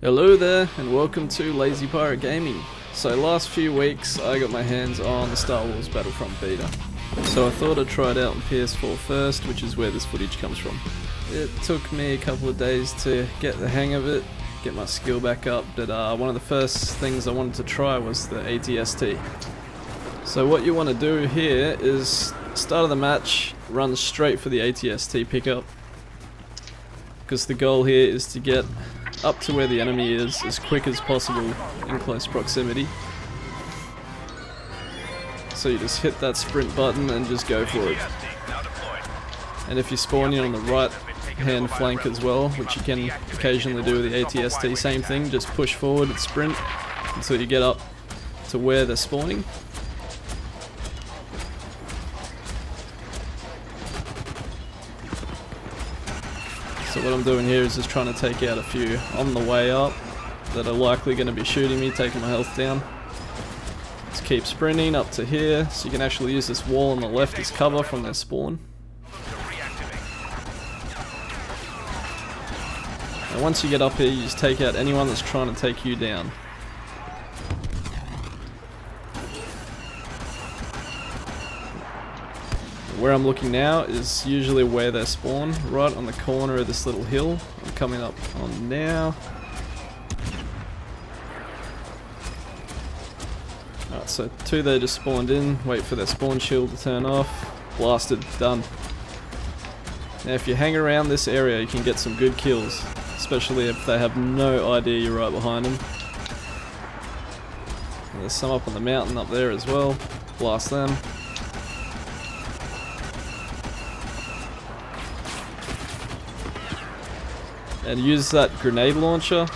Hello there and welcome to Lazy Pirate Gaming. So last few weeks I got my hands on the Star Wars Battlefront Beta. So I thought I'd try it out on PS4 first, which is where this footage comes from. It took me a couple of days to get the hang of it, get my skill back up, but one of the first things I wanted to try was the ATST. So what you want to do here is, start of the match, run straight for the ATST pickup, because the goal here is to get up to where the enemy is as quick as possible in close proximity. So you just hit that sprint button and just go for it. And if you're spawning on the right hand flank as well, which you can occasionally do with the ATST, same thing, just push forward and sprint until you get up to where they're spawning. So what I'm doing here is just trying to take out a few on the way up that are likely going to be shooting me, taking my health down. Just keep sprinting up to here, so you can actually use this wall on the left as cover from their spawn. And once you get up here, you just take out anyone that's trying to take you down. Where I'm looking now is usually where they spawn, right on the corner of this little hill I'm coming up on now. Alright, so two there just spawned in, wait for their spawn shield to turn off, blasted, done. Now if you hang around this area you can get some good kills, especially if they have no idea you're right behind them. And there's some up on the mountain up there as well, blast them. And use that grenade launcher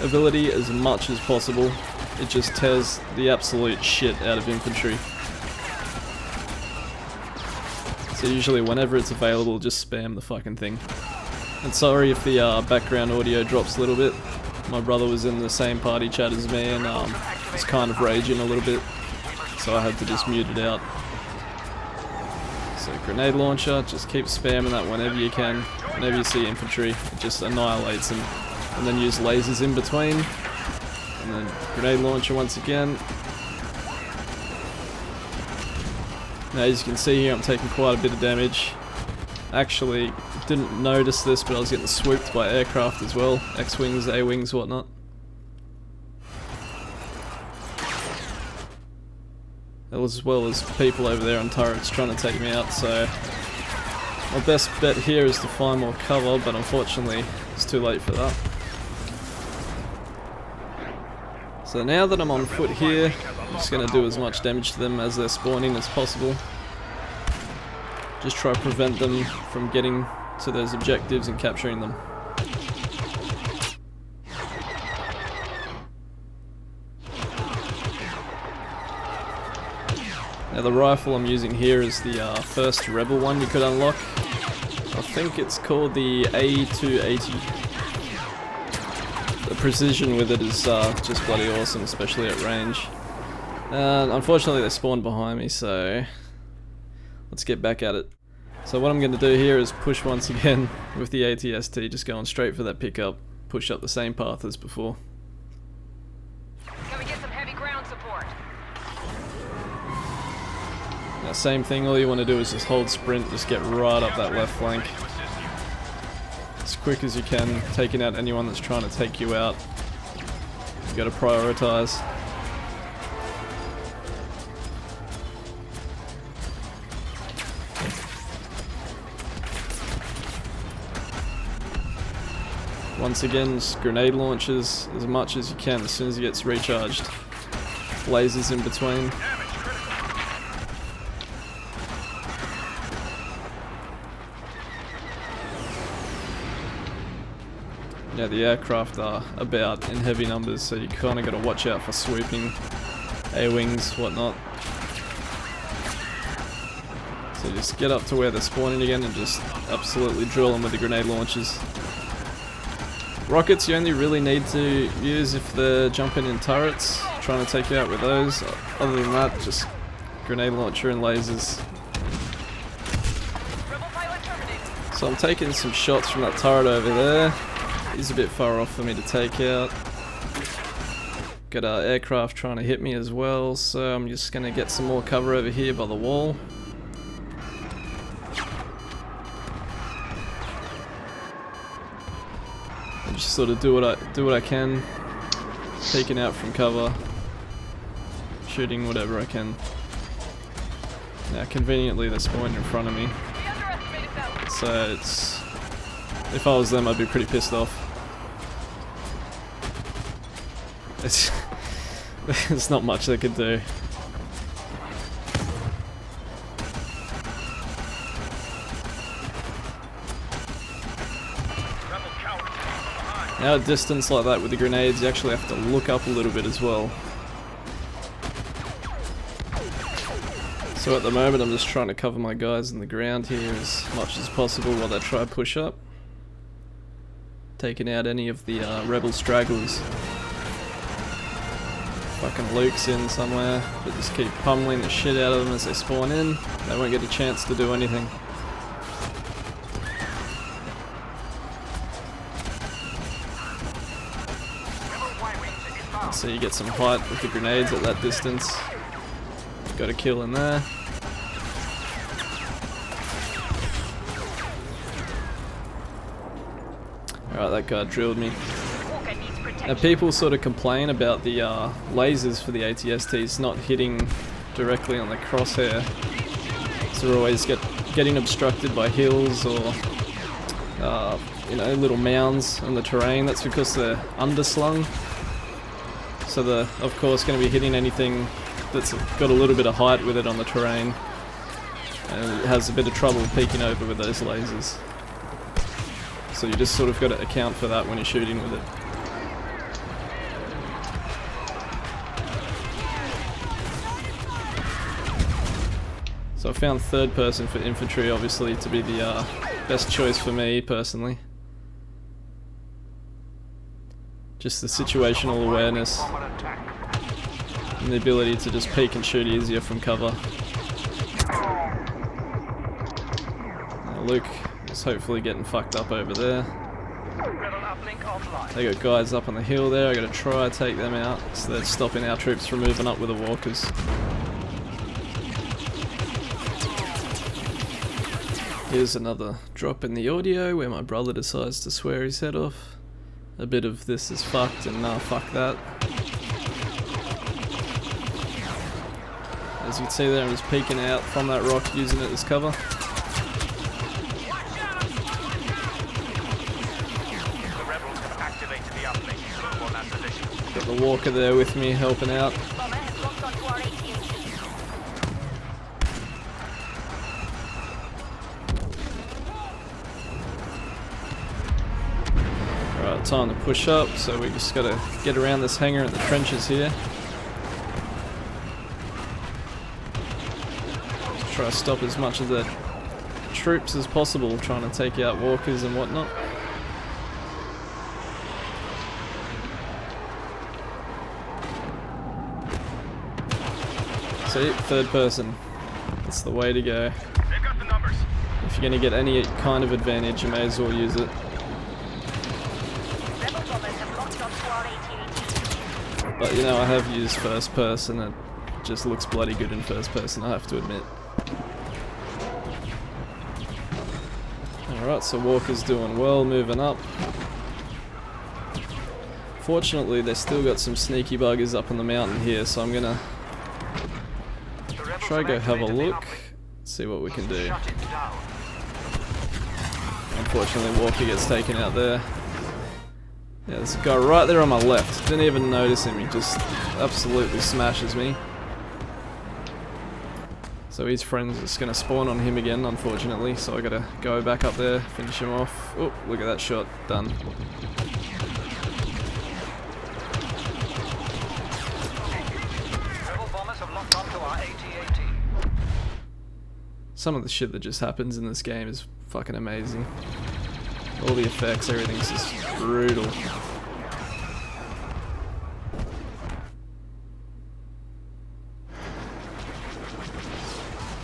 ability as much as possible. It just tears the absolute shit out of infantry. So usually whenever it's available, just spam the fucking thing. And sorry if the background audio drops a little bit. My brother was in the same party chat as me and was kind of raging a little bit, so I had to just mute it out. So grenade launcher, just keep spamming that whenever you can. Whenever you see infantry, it just annihilates them. And then use lasers in between. And then grenade launcher once again. Now as you can see here, I'm taking quite a bit of damage. Actually, didn't notice this, but I was getting swooped by aircraft as well. X-wings, A-wings, whatnot. As well as people over there on turrets trying to take me out, so my best bet here is to find more cover, but unfortunately it's too late for that. So now that I'm on foot here, I'm just going to do as much damage to them as they're spawning as possible. Just try to prevent them from getting to those objectives and capturing them. Now the rifle I'm using here is the first rebel one you could unlock. I think it's called the A280. The precision with it is just bloody awesome, especially at range. Unfortunately they spawned behind me, so let's get back at it. So what I'm going to do here is push once again with the ATST, just going straight for that pickup, push up the same path as before. Now same thing, all you want to do is just hold sprint, just get right up that left flank. As quick as you can, taking out anyone that's trying to take you out. You got to prioritize. Once again, just grenade launchers as much as you can as soon as it gets recharged. Lasers in between. Yeah, the aircraft are about in heavy numbers, so you kind of got to watch out for swooping, A-wings, whatnot. So just get up to where they're spawning again and just absolutely drill them with the grenade launchers. Rockets you only really need to use if they're jumping in turrets, trying to take you out with those. Other than that, just grenade launcher and lasers. So I'm taking some shots from that turret over there. He's a bit far off for me to take out. Got our aircraft trying to hit me as well, so I'm just going to get some more cover over here by the wall. And just sort of do what I can, peeking out from cover, shooting whatever I can. Now conveniently they're spawned in front of me, so if I was them I'd be pretty pissed off. There's not much they could do. Now at distance like that with the grenades you actually have to look up a little bit as well. So at the moment I'm just trying to cover my guys in the ground here as much as possible while they try to push up. Taking out any of the rebel stragglers. Fucking Luke's in somewhere, but just keep pummeling the shit out of them as they spawn in. They won't get a chance to do anything. So you get some height with the grenades at that distance. Got a kill in there. Alright, that guy drilled me. Now people sort of complain about the lasers for the ATSTs not hitting directly on the crosshair. So they're always getting obstructed by hills or you know, little mounds on the terrain. That's because they're underslung. So they're of course going to be hitting anything that's got a little bit of height with it on the terrain. And it has a bit of trouble peeking over with those lasers. So you just sort of got to account for that when you're shooting with it. So I found third person for infantry obviously to be the best choice for me personally. Just the situational awareness and the ability to just peek and shoot easier from cover. Now Luke is hopefully getting fucked up over there. They got guys up on the hill there, I gotta try to take them out so they're stopping our troops from moving up with the walkers. Here's another drop in the audio where my brother decides to swear his head off. A bit of this is fucked and nah, fuck that. As you can see there, I'm just peeking out from that rock using it as cover. Got the walker there with me helping out. Alright, time to push up, so we just gotta get around this hangar in the trenches here. Just try to stop as much of the troops as possible, trying to take out walkers and whatnot. See, third person. That's the way to go. If you're gonna get any kind of advantage, you may as well use it. But you know, I have used first person, it just looks bloody good in first person, I have to admit. Alright, so Walker's doing well, moving up. Fortunately, they've still got some sneaky buggers up on the mountain here, so I'm gonna try to go have a look, see what we can do. Unfortunately, Walker gets taken out there. Yeah, there's a guy right there on my left. Didn't even notice him, he just absolutely smashes me. So his friend's just gonna spawn on him again, unfortunately, so I gotta go back up there, finish him off. Oh, look at that shot, done. Some of the shit that just happens in this game is fucking amazing. All the effects, everything's just brutal.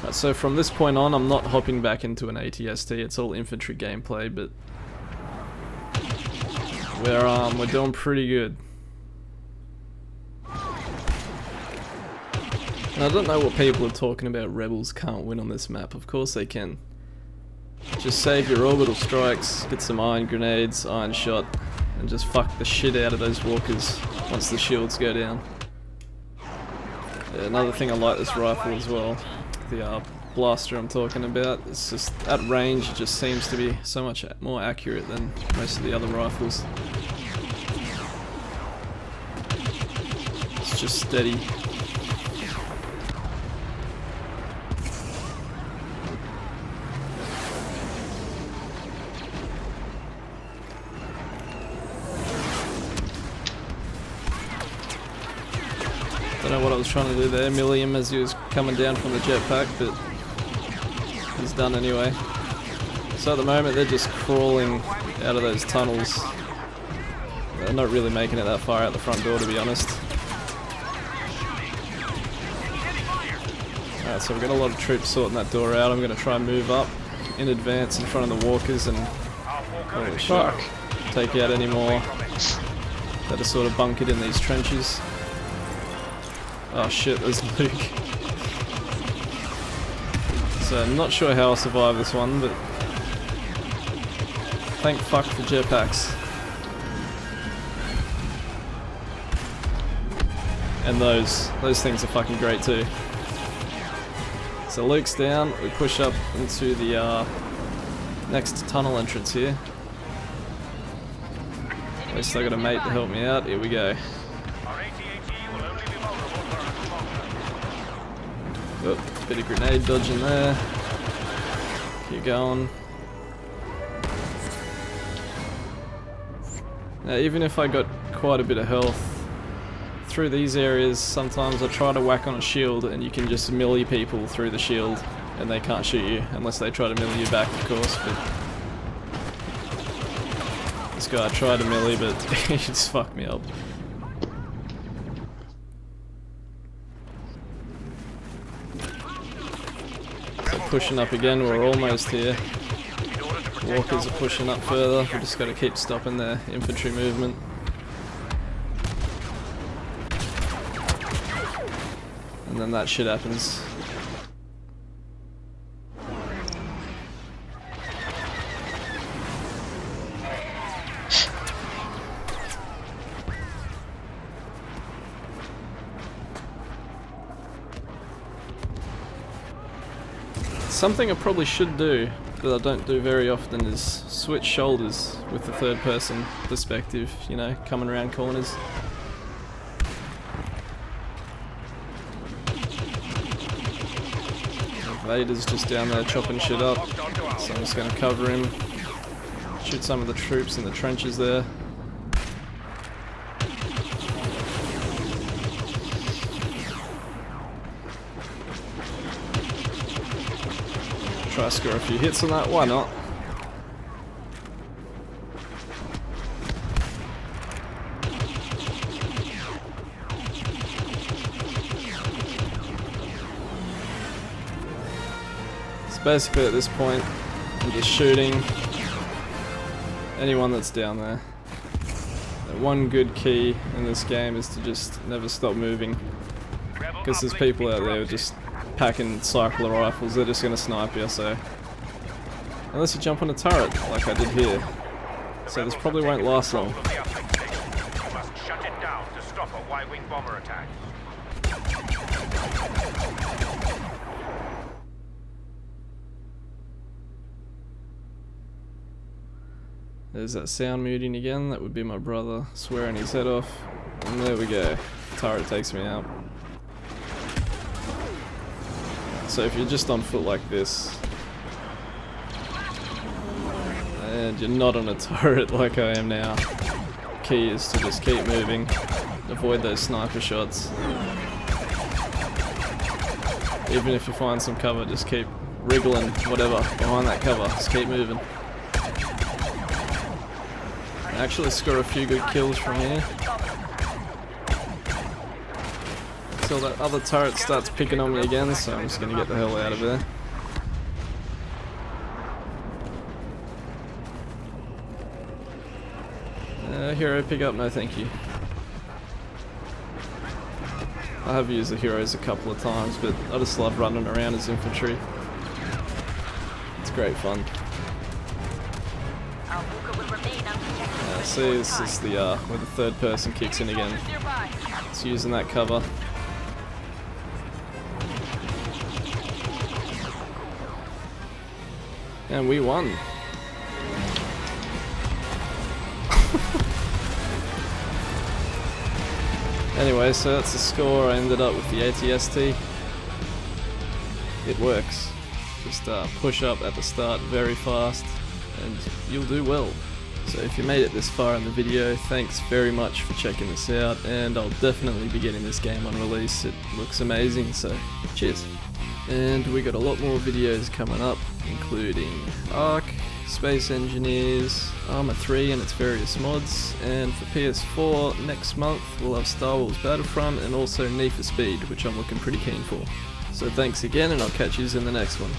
Right, so from this point on, I'm not hopping back into an ATST, it's all infantry gameplay, but We're doing pretty good. And I don't know what people are talking about. Rebels can't win on this map. Of course they can. Just save your orbital strikes, get some iron grenades, iron shot, and just fuck the shit out of those walkers once the shields go down. Another thing I like this rifle as well, the blaster I'm talking about, it's just at range it just seems to be so much more accurate than most of the other rifles. It's just steady. Don't know what I was trying to do there, millie him as he was coming down from the jetpack, but he's done anyway. So at the moment they're just crawling out of those tunnels. They're not really making it that far out the front door, to be honest. Alright, so we've got a lot of troops sorting that door out. I'm going to try and move up in advance in front of the walkers and holy shit, take out any more that are sort of bunkered in these trenches. Oh shit, there's Luke. So I'm not sure how I'll survive this one, but thank fuck for jetpacks. And those things are fucking great too. So Luke's down, we push up into the next tunnel entrance here. At least I got a mate to help me out, here we go. Oh, bit of grenade dodging there. Keep going. Now even if I got quite a bit of health, through these areas sometimes I try to whack on a shield and you can just melee people through the shield and they can't shoot you unless they try to melee you back, of course, but this guy tried to melee but he just fucked me up. Pushing up again, we're almost here. Walkers are pushing up further, we just got to keep stopping their infantry movement. And then that shit happens. Something I probably should do, that I don't do very often, is switch shoulders with the third person perspective, you know, coming around corners. Vader's just down there chopping shit up, so I'm just going to cover him, shoot some of the troops in the trenches there. Try to score a few hits on that, why not? So basically at this point, I'm just shooting anyone that's down there. The one good key in this game is to just never stop moving, because there's people out there who just packing cycler rifles, they're just going to snipe you, so unless you jump on a turret like I did here, so this probably won't last long. There's that sound muting again, that would be my brother swearing his head off, and there we go, turret takes me out. So if you're just on foot like this, and you're not on a turret like I am now, key is to just keep moving, avoid those sniper shots. Even if you find some cover, just keep wriggling, whatever, behind that cover, just keep moving. Actually score a few good kills from here. Until that other turret starts picking on me again, so I'm just going to get the hell out of there. Hero pickup, no thank you. I have used the heroes a couple of times, but I just love running around as infantry. It's great fun. See, this is the where the third person kicks in again. It's using that cover. And we won. Anyway, so that's the score. I ended up with the ATST. It works. Just push up at the start very fast and you'll do well. So if you made it this far in the video, thanks very much for checking this out, and I'll definitely be getting this game on release. It looks amazing, so cheers. And we got a lot more videos coming up, including Ark, Space Engineers, Arma 3 and its various mods, and for PS4 next month we'll have Star Wars Battlefront and also Need for Speed, which I'm looking pretty keen for. So thanks again, and I'll catch you in the next one.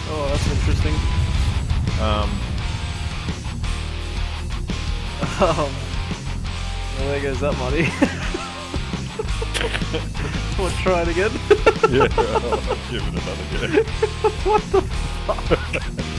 Oh, that's interesting. Well, there goes that money. We'll try it again. Yeah, I'll give it another go. What the fuck?